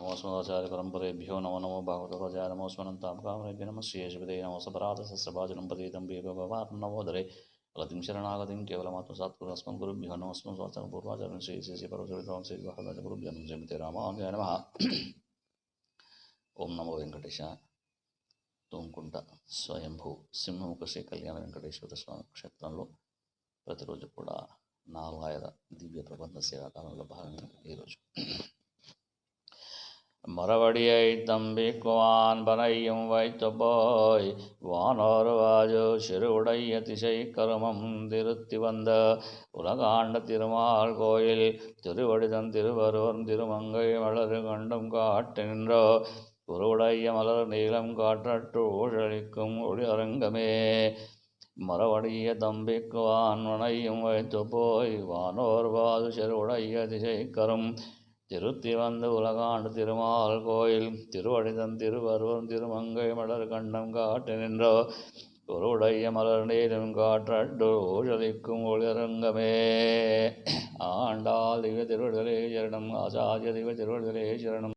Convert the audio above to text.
नमोऽस्मदाचार्यपरम्परेभ्यो नमो नमो भागवतोऽजाय नमोऽस्मन्तां कामरेभ्यो नमः श्रीयशुभदे नमो सपराधसहस्रभाजनं पतितं भीभवान् नवोदरे गतिं शरणागतिं केवलमात्मसात्पुरस्मद्गुरुभ्यो नमस्मत्पूर्वाचार्य श्रीश्रीपरशुरितं श्रीमहाराजगुरुभ्यो नमः श्रीमते रामानुजाय नमः. ओम नमो वेंकटेशाय. తుమ్కుంట స్వయంభూ సింహముఖ శ్రీ కళ్యాణ వెంకటేశ్వర స్వామి క్షేత్రంలో ప్రతిరోజు కూడా 4వ దివ్య ప్రబంధ సేవాకాలంలో భాగంగా ఈరోజు மரவடியை தம்பிக்குவான் பனையும் வைத்த போய் வானோர்வாஜோ சிறுவுடைய திசை கருமம் திருத்தி வந்த உலகாண்ட திருமால் கோயில் திருவடிதன் திருவருவன் திருமங்கை மலரு கண்டும் காட்டு நின்றோ குருவுடைய மலர் நீளம் காற்றற்று ஊழலிக்கும் ஒளி அரங்கமே. மரவடிய தம்பிக்குவான் வனையும் வைத்து போய் வானோர்வாது சிறுவுடைய திசை கரும் திருத்தி வந்து உலகாண்டு திருமால் கோயில் திருவடிதன் திருவருவன் திருமங்கை மலர் கண்டம் காட்டு நின்றோ குருவுடைய மலர் நீளும் காற்றட்டு ஊழலிக்கும் ஒளிரங்கமே. ஆண்டாள் திவ்ய திருவடிகளே சரணம். ஆச்சாரிய திவ்ய திருவடிகளே சரணம்.